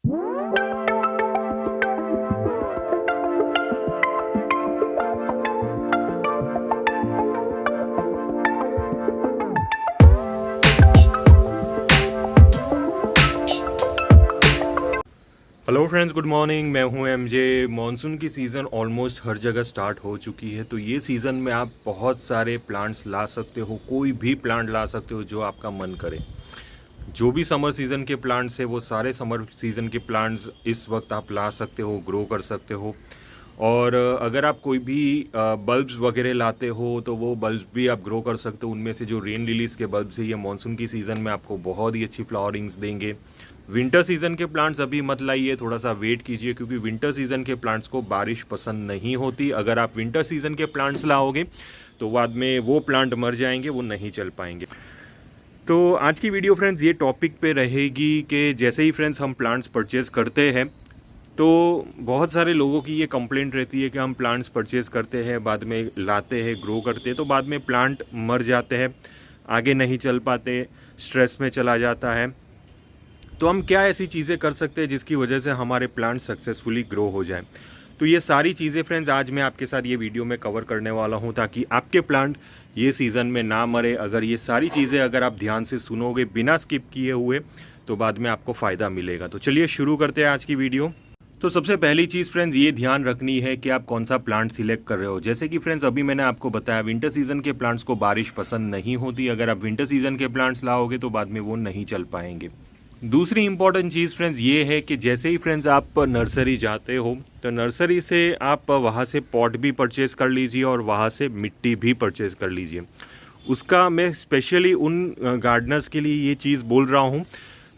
Hello friends, good morning. मैं हूं MJ. Monsoon की सीज़न ऑलमोस्ट हर जगह स्टार्ट हो चुकी है, तो ये सीज़न में आप बहुत सारे प्लांट्स ला सकते हो। कोई भी प्लांट ला सकते हो जो आपका मन करे। जो भी समर सीज़न के प्लांट्स है वो सारे समर सीज़न के प्लांट्स इस वक्त आप ला सकते हो, ग्रो कर सकते हो। और अगर आप कोई भी बल्ब्स वगैरह लाते हो तो वो बल्ब्स भी आप ग्रो कर सकते हो। उनमें से जो रेन लिलीज़ के बल्ब्स है ये मॉनसून की सीज़न में आपको बहुत ही अच्छी फ्लावरिंग्स देंगे। विंटर सीज़न के प्लांट्स अभी मत लाइए, थोड़ा सा वेट कीजिए, क्योंकि विंटर सीज़न के प्लांट्स को बारिश पसंद नहीं होती। अगर आप विंटर सीज़न के प्लांट्स लाओगे तो बाद में वो प्लांट मर जाएंगे, वो नहीं चल पाएंगे। तो आज की वीडियो फ्रेंड्स ये टॉपिक पे रहेगी कि जैसे ही फ्रेंड्स हम प्लांट्स परचेज़ करते हैं तो बहुत सारे लोगों की ये कंप्लेंट रहती है कि हम प्लांट्स परचेज़ करते हैं, बाद में लाते हैं, ग्रो करते हैं, तो बाद में प्लांट मर जाते हैं, आगे नहीं चल पाते, स्ट्रेस में चला जाता है। तो हम क्या ऐसी चीज़ें कर सकते हैं जिसकी वजह से हमारे प्लांट सक्सेसफुली ग्रो हो जाए। तो ये सारी चीज़ें फ्रेंड्स आज मैं आपके साथ ये वीडियो में कवर करने वाला हूँ, ताकि आपके प्लांट ये सीज़न में ना मरे। अगर ये सारी चीज़ें अगर आप ध्यान से सुनोगे बिना स्किप किए हुए तो बाद में आपको फ़ायदा मिलेगा। तो चलिए शुरू करते हैं आज की वीडियो। तो सबसे पहली चीज़ फ्रेंड्स ये ध्यान रखनी है कि आप कौन सा प्लांट सिलेक्ट कर रहे हो। जैसे कि फ्रेंड्स अभी मैंने आपको बताया, विंटर सीज़न के प्लांट्स को बारिश पसंद नहीं होती। अगर आप विंटर सीज़न के प्लांट्स लाओगे तो बाद में वो नहीं चल पाएंगे। दूसरी इंपॉर्टेंट चीज़ फ्रेंड्स ये है कि जैसे ही फ्रेंड्स आप नर्सरी जाते हो तो नर्सरी से आप वहाँ से पॉट भी परचेज़ कर लीजिए और वहाँ से मिट्टी भी परचेज़ कर लीजिए। उसका मैं स्पेशली उन गार्डनर्स के लिए ये चीज़ बोल रहा हूँ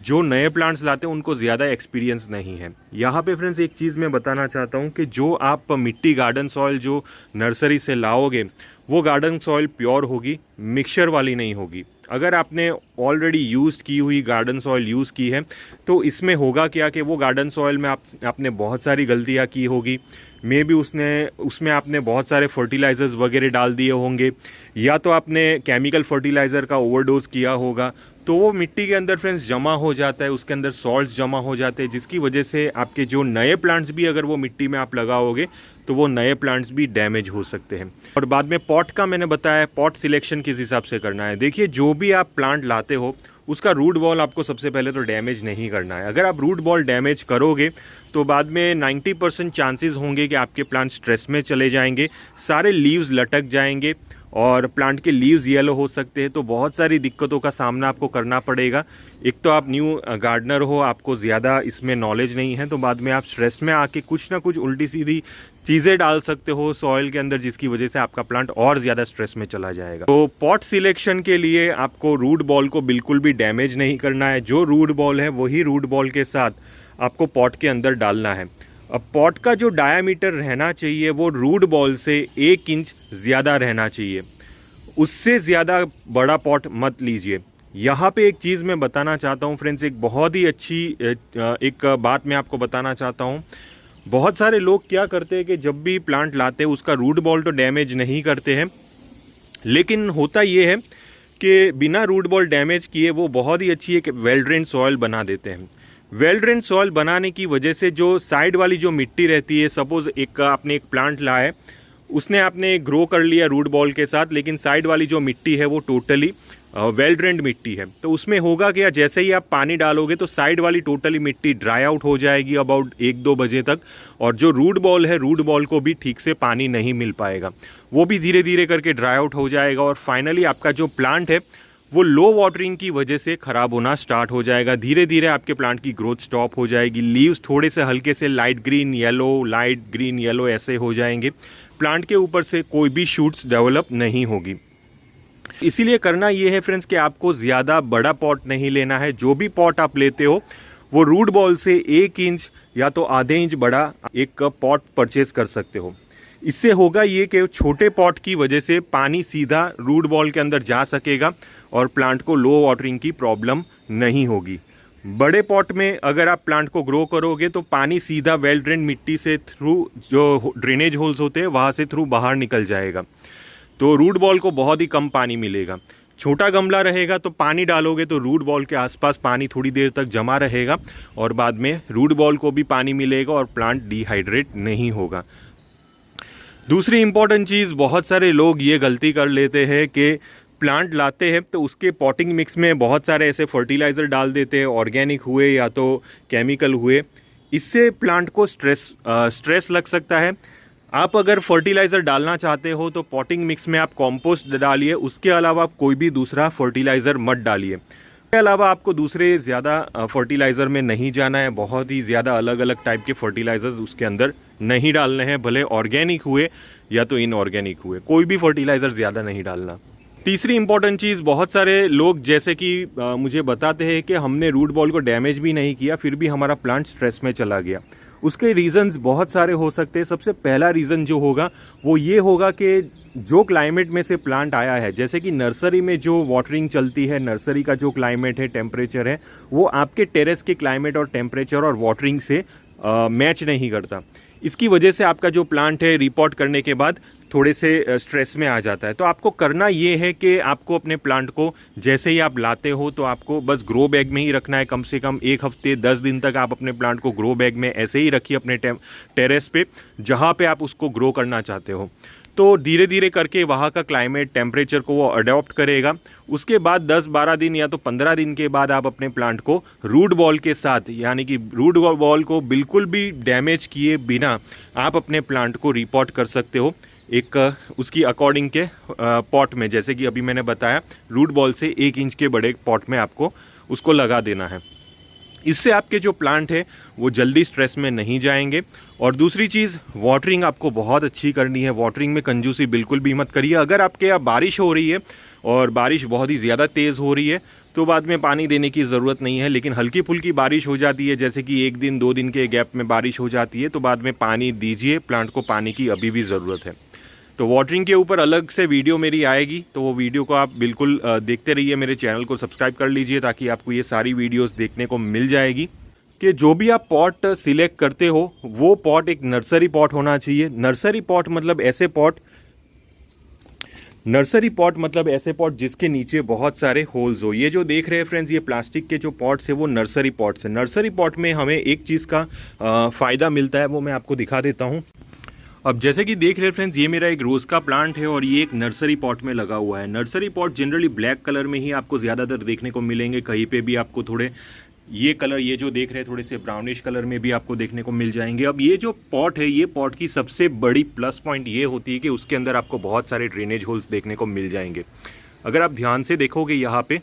जो नए प्लांट्स लाते हैं, उनको ज़्यादा एक्सपीरियंस नहीं है। यहाँ पे फ्रेंड्स एक चीज़ मैं बताना चाहता हूँ कि जो आप मिट्टी गार्डन सॉइल जो नर्सरी से लाओगे वो गार्डन सॉइल प्योर होगी, मिक्सचर वाली नहीं होगी। अगर आपने ऑलरेडी यूज़ की हुई गार्डन सॉइल यूज़ की है तो इसमें होगा क्या कि वो गार्डन सॉइल में आपने बहुत सारी गलतियाँ की होगी। मे बी उसमें आपने बहुत सारे फर्टिलाइज़र्स वगैरह डाल दिए होंगे, या तो आपने केमिकल फर्टिलाइज़र का ओवरडोज किया होगा। तो वो मिट्टी के अंदर फ्रेंड्स जमा हो जाता है, उसके अंदर सॉल्ट्स जमा हो जाते हैं, जिसकी वजह से आपके जो नए प्लांट्स भी अगर वो मिट्टी में आप लगाओगे तो वो नए प्लांट्स भी डैमेज हो सकते हैं। और बाद में पॉट का मैंने बताया, पॉट सिलेक्शन किस हिसाब से करना है। देखिए, जो भी आप प्लांट लाते हो उसका रूट बॉल आपको सबसे पहले तो डैमेज नहीं करना है। अगर आप रूट बॉल डैमेज करोगे तो बाद में 90% चांसेस होंगे कि आपके प्लांट स्ट्रेस में चले जाएंगे, सारे लीव्स लटक जाएंगे और प्लांट के लीव्स येलो हो सकते हैं। तो बहुत सारी दिक्कतों का सामना आपको करना पड़ेगा। एक तो आप न्यू गार्डनर हो, आपको ज़्यादा इसमें नॉलेज नहीं है, तो बाद में आप स्ट्रेस में आके कुछ ना कुछ उल्टी सीधी चीज़ें डाल सकते हो सॉइल के अंदर, जिसकी वजह से आपका प्लांट और ज़्यादा स्ट्रेस में चला जाएगा। तो पॉट सिलेक्शन के लिए आपको रूट बॉल को बिल्कुल भी डैमेज नहीं करना है। जो रूट बॉल है वही रूट बॉल के साथ आपको पॉट के अंदर डालना है। अब पॉट का जो डायामीटर रहना चाहिए वो रूट बॉल से 1 इंच ज़्यादा रहना चाहिए, उससे ज़्यादा बड़ा पॉट मत लीजिए। यहाँ पे एक चीज़ मैं बताना चाहता हूँ फ्रेंड्स, एक बहुत ही अच्छी एक बात मैं आपको बताना चाहता हूँ। बहुत सारे लोग क्या करते हैं कि जब भी प्लांट लाते हैं उसका रूट बॉल तो डैमेज नहीं करते हैं, लेकिन होता ये है कि बिना रूट बॉल डैमेज किए वो बहुत ही अच्छी एक वेल ड्रेन सॉइल बना देते हैं। वेल ड्रेन सॉइल बनाने की वजह से जो साइड वाली जो मिट्टी रहती है, सपोज़ आपने एक प्लांट लाया है, उसने आपने ग्रो कर लिया रूट बॉल के साथ, लेकिन साइड वाली जो मिट्टी है वो टोटली वेल ड्रेन्ड मिट्टी है। तो उसमें होगा क्या, जैसे ही आप पानी डालोगे तो साइड वाली टोटली मिट्टी ड्राई आउट हो जाएगी अबाउट 1-2 बजे तक, और जो रूट बॉल है, रूट बॉल को भी ठीक से पानी नहीं मिल पाएगा, वो भी धीरे धीरे करके ड्राई आउट हो जाएगा। और फाइनली आपका जो प्लांट है वो लो वाटरिंग की वजह से ख़राब होना स्टार्ट हो जाएगा। धीरे धीरे आपके प्लांट की ग्रोथ स्टॉप हो जाएगी। लीव्स थोड़े से हल्के से लाइट ग्रीन येलो ऐसे हो जाएंगे। प्लांट के ऊपर से कोई भी शूट्स डेवलप नहीं होगी। इसीलिए करना ये है फ्रेंड्स कि आपको ज़्यादा बड़ा पॉट नहीं लेना है। जो भी पॉट आप लेते हो वो रूट बॉल से 1 इंच या तो आधे इंच बड़ा एक पॉट परचेज कर सकते हो। इससे होगा ये कि छोटे पॉट की वजह से पानी सीधा रूट बॉल के अंदर जा सकेगा और प्लांट को लो वाटरिंग की प्रॉब्लम नहीं होगी। बड़े पॉट में अगर आप प्लांट को ग्रो करोगे तो पानी सीधा वेल ड्रेन मिट्टी से थ्रू जो ड्रेनेज होल्स होते हैं वहाँ से थ्रू बाहर निकल जाएगा, तो रूट बॉल को बहुत ही कम पानी मिलेगा। छोटा गमला रहेगा तो पानी डालोगे तो रूट बॉल के आसपास पानी थोड़ी देर तक जमा रहेगा और बाद में रूट बॉल को भी पानी मिलेगा और प्लांट डिहाइड्रेट नहीं होगा। दूसरी इंपॉर्टेंट चीज़, बहुत सारे लोग ये गलती कर लेते हैं कि प्लांट लाते हैं तो उसके पॉटिंग मिक्स में बहुत सारे ऐसे फर्टिलाइज़र डाल देते हैं, ऑर्गेनिक हुए या तो केमिकल हुए। इससे प्लांट को स्ट्रेस लग सकता है। आप अगर फर्टिलाइज़र डालना चाहते हो तो पॉटिंग मिक्स में आप कॉम्पोस्ट डालिए, उसके अलावा आप कोई भी दूसरा फर्टिलाइज़र मत डालिए। इसके अलावा आपको दूसरे ज़्यादा फर्टिलाइज़र में नहीं जाना है, बहुत ही ज़्यादा अलग अलग टाइप के फर्टिलाइज़र्स उसके अंदर नहीं डालने हैं, भले ऑर्गेनिक हुए या तो इनऑर्गेनिक हुए, कोई भी फर्टिलाइज़र ज़्यादा नहीं डालना। तीसरी इंपॉर्टेंट चीज़, बहुत सारे लोग जैसे कि मुझे बताते हैं कि हमने रूट बॉल को डैमेज भी नहीं किया फिर भी हमारा प्लांट स्ट्रेस में चला गया। उसके रीज़न्स बहुत सारे हो सकते हैं। सबसे पहला रीज़न जो होगा वो ये होगा कि जो क्लाइमेट में से प्लांट आया है, जैसे कि नर्सरी में जो वाटरिंग चलती है, नर्सरी का जो क्लाइमेट है, टेम्परेचर है, वो आपके टेरेस के क्लाइमेट और टेम्परेचर और वाटरिंग से मैच नहीं करता। इसकी वजह से आपका जो प्लांट है रिपोर्ट करने के बाद थोड़े से स्ट्रेस में आ जाता है। तो आपको करना ये है कि आपको अपने प्लांट को जैसे ही आप लाते हो तो आपको बस ग्रो बैग में ही रखना है। कम से कम 1 हफ्ते 10 दिन तक आप अपने प्लांट को ग्रो बैग में ऐसे ही रखिए अपने टेरेस पे जहाँ पे आप उसको ग्रो करना चाहते हो। तो धीरे धीरे करके वहाँ का क्लाइमेट टेम्परेचर को वो अडॉप्ट करेगा। उसके बाद 10-12 दिन या तो 15 दिन के बाद आप अपने प्लांट को रूट बॉल के साथ, यानी कि रूट बॉल को बिल्कुल भी डैमेज किए बिना आप अपने प्लांट को रिपोर्ट कर सकते हो एक उसकी अकॉर्डिंग के पॉट में। जैसे कि अभी मैंने बताया, रूट बॉल से 1 इंच के बड़े पॉट में आपको उसको लगा देना है। इससे आपके जो प्लांट है वो जल्दी स्ट्रेस में नहीं जाएंगे। और दूसरी चीज़, वाटरिंग आपको बहुत अच्छी करनी है। वाटरिंग में कंजूसी बिल्कुल भी मत करिए। अगर आपके यहाँ बारिश हो रही है और बारिश बहुत ही ज़्यादा तेज़ हो रही है तो बाद में पानी देने की ज़रूरत नहीं है, लेकिन हल्की फुल्की बारिश हो जाती है, जैसे कि 1 दिन 2 दिन के गैप में बारिश हो जाती है, तो बाद में पानी दीजिए। प्लांट को पानी की अभी भी ज़रूरत है। तो वाटरिंग के ऊपर अलग से वीडियो मेरी आएगी, तो वो वीडियो को आप बिल्कुल देखते रहिए। मेरे चैनल को सब्सक्राइब कर लीजिए ताकि आपको ये सारी वीडियोस देखने को मिल जाएगी। कि जो भी आप पॉट सिलेक्ट करते हो वो पॉट एक नर्सरी पॉट होना चाहिए। नर्सरी पॉट मतलब ऐसे पॉट जिसके नीचे बहुत सारे होल्स हो। ये जो देख रहे हैं फ्रेंड्स, ये प्लास्टिक के जो पॉट्स है वो नर्सरी पॉट्स है। नर्सरी पॉट में हमें एक चीज़ का फ़ायदा मिलता है, वो मैं आपको दिखा देता हूँ। अब जैसे कि देख रहे हैं फ्रेंड्स, ये मेरा एक रोज़ का प्लांट है और ये एक नर्सरी पॉट में लगा हुआ है। Nursery pot generally black colour में ही आपको ज़्यादातर देखने को मिलेंगे। कहीं पे भी आपको थोड़े ये कलर, ये जो देख रहे हैं थोड़े से ब्राउनिश कलर में भी आपको देखने को मिल जाएंगे। अब ये जो पॉट है, ये पॉट की सबसे बड़ी प्लस पॉइंट ये होती है कि उसके अंदर आपको बहुत सारे ड्रेनेज होल्स देखने को मिल जाएंगे। अगर आप ध्यान से देखोगे यहाँ पे,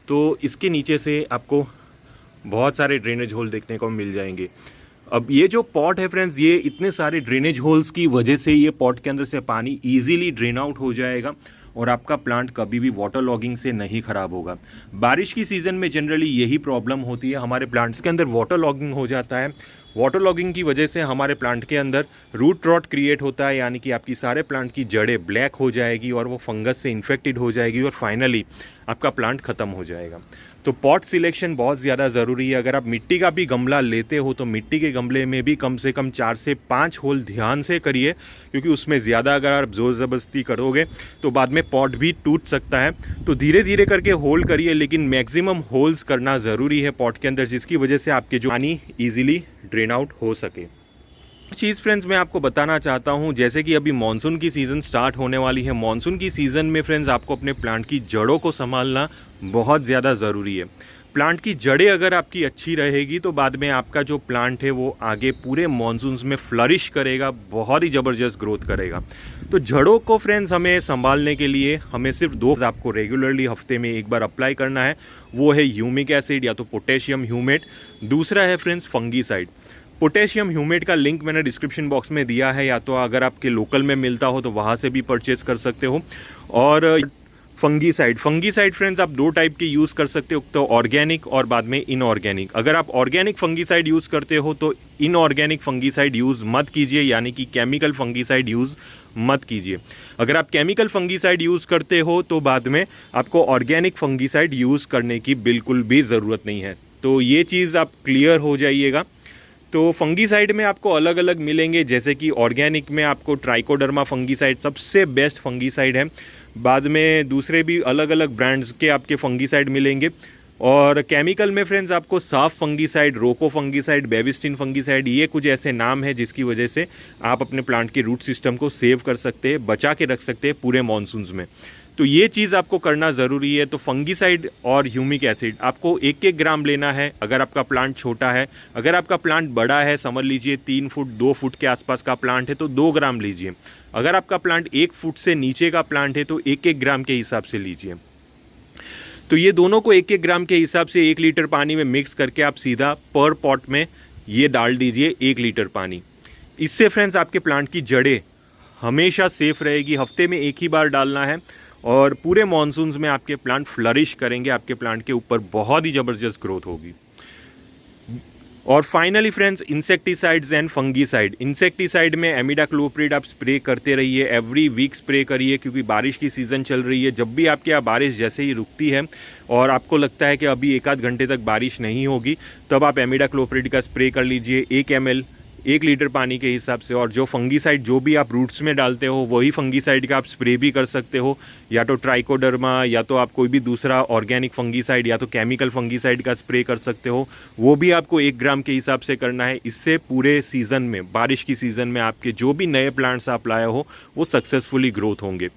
तो इसके नीचे से आपको बहुत सारे ड्रेनेज होल देखने को मिल जाएंगे। अब ये जो पॉट है फ्रेंड्स, ये इतने सारे ड्रेनेज होल्स की वजह से ये पॉट के अंदर से पानी इजीली ड्रेन आउट हो जाएगा और आपका प्लांट कभी भी वाटर लॉगिंग से नहीं खराब होगा। बारिश की सीज़न में जनरली यही प्रॉब्लम होती है, हमारे प्लांट्स के अंदर वाटर लॉगिंग हो जाता है। वाटर लॉगिंग की वजह से हमारे प्लांट के अंदर रूट रॉट क्रिएट होता है, यानी कि आपकी सारे प्लांट की जड़ें ब्लैक हो जाएगी और वो फंगस से इन्फेक्टेड हो जाएगी और फाइनली आपका प्लांट ख़त्म हो जाएगा। तो पॉट सिलेक्शन बहुत ज़्यादा ज़रूरी है। अगर आप मिट्टी का भी गमला लेते हो तो मिट्टी के गमले में भी कम से कम 4 से 5 होल ध्यान से करिए, क्योंकि उसमें ज़्यादा अगर आप ज़ोर ज़बरदस्ती करोगे तो बाद में पॉट भी टूट सकता है। तो धीरे धीरे करके होल करिए, लेकिन मैक्सिमम होल्स करना ज़रूरी है पॉट के अंदर, जिसकी वजह से आपके जो पानी ईजिली ड्रेन आउट हो सके। चीज़ फ्रेंड्स मैं आपको बताना चाहता हूँ, जैसे कि अभी मानसून की सीज़न स्टार्ट होने वाली है। मानसून की सीज़न में फ्रेंड्स आपको अपने प्लांट की जड़ों को संभालना बहुत ज़्यादा ज़रूरी है। प्लांट की जड़ें अगर आपकी अच्छी रहेगी तो बाद में आपका जो प्लांट है वो आगे पूरे मानसून में फ्लरिश करेगा, बहुत ही ज़बरदस्त ग्रोथ करेगा। तो जड़ों को फ्रेंड्स हमें संभालने के लिए हमें सिर्फ 2 आपको रेगुलरली हफ्ते में 1 बार अप्लाई करना है। वो है ह्यूमिक एसिड या तो पोटेशियम ह्यूमेट, दूसरा है फ्रेंड्स फंगीसाइड। पोटेशियम ह्यूमेट का लिंक मैंने डिस्क्रिप्शन बॉक्स में दिया है, या तो अगर आपके लोकल में मिलता हो तो वहाँ से भी परचेज़ कर सकते हो। और फंगीसाइड फ्रेंड्स आप 2 टाइप के यूज़ कर सकते हो, तो ऑर्गेनिक और बाद में इनऑर्गेनिक। अगर आप ऑर्गेनिक फंगीसाइड यूज़ करते हो तो इनऑर्गेनिक फंगीसाइड यूज़ मत कीजिए, यानी कि केमिकल फंगीसाइड यूज़ मत कीजिए। अगर आप केमिकल फंगीसाइड यूज़ करते हो तो बाद में आपको ऑर्गेनिक फंगीसाइड यूज़ करने की बिल्कुल भी ज़रूरत नहीं है। तो ये चीज़ आप क्लियर हो जाइएगा। तो फंगीसाइड में आपको अलग अलग मिलेंगे, जैसे कि ऑर्गेनिक में आपको ट्राइकोडर्मा फंगीसाइड सबसे बेस्ट फंगीसाइड है। बाद में दूसरे भी अलग अलग ब्रांड्स के आपके फंगीसाइड मिलेंगे। और केमिकल में फ्रेंड्स आपको साफ फंगीसाइड, रोको फंगीसाइड, बेबिस्टिन फंगीसाइड, ये कुछ ऐसे नाम है जिसकी वजह से आप अपने प्लांट के रूट सिस्टम को सेव कर सकते हैं, बचा के रख सकते हैं पूरे मॉनसून्स में। तो ये चीज़ आपको करना ज़रूरी है। तो फंगीसाइड और ह्यूमिक एसिड आपको 1-1 ग्राम लेना है अगर आपका प्लांट छोटा है। अगर आपका प्लांट बड़ा है, समझ लीजिए 3 फुट 2 फुट के आसपास का प्लांट है, तो 2 ग्राम लीजिए। अगर आपका प्लांट 1 फुट से नीचे का प्लांट है तो 1-1 ग्राम के हिसाब से लीजिए। तो ये दोनों को 1-1 ग्राम के हिसाब से 1 लीटर पानी में मिक्स करके आप सीधा पर पॉट में ये डाल दीजिए 1 लीटर पानी। इससे फ्रेंड्स आपके प्लांट की जड़ें हमेशा सेफ रहेगी। हफ्ते में 1 ही बार डालना है और पूरे मॉनसून्स में आपके प्लांट फ्लरिश करेंगे। आपके प्लांट के ऊपर बहुत ही ज़बरदस्त ग्रोथ होगी। और finally friends, insecticides and fungicide. Insecticide में एमिडाक्लोप्रिड आप स्प्रे करते रहिए, एवरी वीक स्प्रे करिए, क्योंकि बारिश की सीज़न चल रही है। जब भी आपके यहाँ बारिश जैसे ही रुकती है और आपको लगता है कि अभी 1-8 घंटे तक बारिश नहीं होगी, तब आप एमिडाक्लोप्रिड का स्प्रे कर लीजिए 1 ml 1 लीटर पानी के हिसाब से। और जो फंगीसाइड जो भी आप रूट्स में डालते हो वही फंगीसाइड का आप स्प्रे भी कर सकते हो, या तो ट्राइकोडर्मा, या तो आप कोई भी दूसरा ऑर्गेनिक फंगीसाइड, या तो केमिकल फंगीसाइड का स्प्रे कर सकते हो। वो भी आपको 1 ग्राम के हिसाब से करना है। इससे पूरे सीज़न में, बारिश की सीज़न में आपके जो भी नए प्लांट्स आप लाए हो वो सक्सेसफुली ग्रोथ होंगे।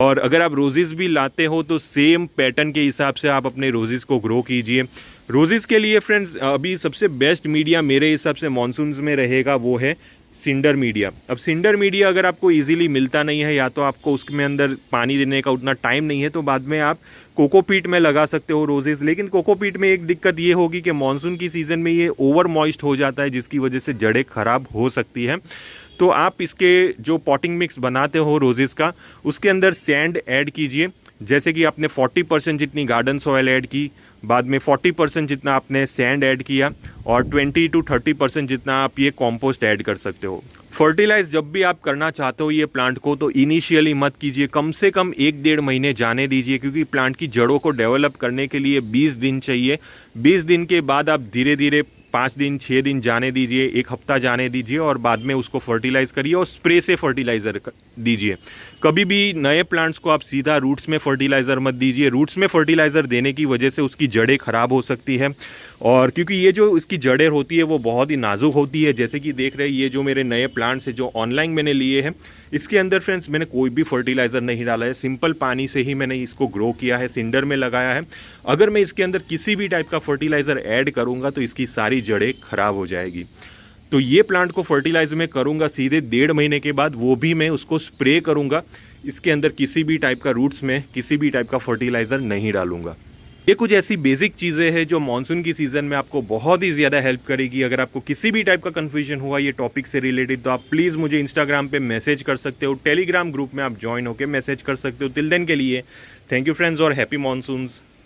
और अगर आप रोजेज़ भी लाते हो तो सेम पैटर्न के हिसाब से आप अपने रोजेज़ को ग्रो कीजिए। रोजेज़ के लिए फ्रेंड्स अभी सबसे बेस्ट मीडिया मेरे हिसाब से मॉनसून्स में रहेगा वो है सिंडर मीडिया। अब सिंडर मीडिया अगर आपको इजीली मिलता नहीं है, या तो आपको उसमें अंदर पानी देने का उतना टाइम नहीं है, तो बाद में आप कोकोपीट में लगा सकते हो रोजेज़। लेकिन कोकोपीट में एक दिक्कत ये होगी कि मानसून की सीज़न में ये ओवर मॉइस्ट हो जाता है, जिसकी वजह से जड़ें खराब हो सकती है। तो आप इसके जो पॉटिंग मिक्स बनाते हो रोजेज़ का, उसके अंदर सैंड ऐड कीजिए। जैसे कि आपने 40% जितनी गार्डन सॉयल ऐड की, बाद में 40% जितना आपने सैंड ऐड किया, और 20 to 30% जितना आप ये कॉम्पोस्ट ऐड कर सकते हो। फर्टिलाइज जब भी आप करना चाहते हो ये प्लांट को, तो इनिशियली मत कीजिए, कम से कम 1-1.5 महीने जाने दीजिए, क्योंकि प्लांट की जड़ों को डेवलप करने के लिए 20 दिन चाहिए। 20 दिन के बाद आप धीरे धीरे 5 दिन 6 दिन जाने दीजिए, 1 हफ्ता जाने दीजिए, और बाद में उसको फर्टिलाइज करिए और स्प्रे से फर्टिलाइजर दीजिए। कभी भी नए प्लांट्स को आप सीधा रूट्स में फर्टिलाइजर मत दीजिए। रूट्स में फर्टिलाइजर देने की वजह से उसकी जड़ें खराब हो सकती है, और क्योंकि ये जो इसकी जड़ें होती है वो बहुत ही नाजुक होती है। जैसे कि देख रहे हैं ये जो मेरे नए प्लांट्स हैं जो ऑनलाइन मैंने लिए हैं, इसके अंदर फ्रेंड्स मैंने कोई भी फर्टिलाइजर नहीं डाला है, सिंपल पानी से ही मैंने इसको ग्रो किया है, सिंडर में लगाया है। अगर मैं इसके अंदर किसी भी टाइप का फर्टिलाइजर ऐड करूंगा तो इसकी सारी जड़ें खराब हो जाएगी। तो ये प्लांट को फर्टिलाइज में करूंगा सीधे 1.5 महीने के बाद, वो भी मैं उसको स्प्रे करूंगा। इसके अंदर किसी भी टाइप का रूट्स में किसी भी टाइप का फर्टिलाइजर नहीं डालूंगा। ये कुछ ऐसी बेसिक चीज़ें हैं जो मानसून की सीज़न में आपको बहुत ही ज़्यादा हेल्प करेगी। अगर आपको किसी भी टाइप का कन्फ्यूजन हुआ ये टॉपिक से रिलेटेड, तो आप प्लीज़ मुझे इंस्टाग्राम पे मैसेज कर सकते हो, टेलीग्राम ग्रुप में आप ज्वाइन होकर मैसेज कर सकते हो। टिल देन के लिए थैंक यू फ्रेंड्स, और हैप्पी मानसून्स।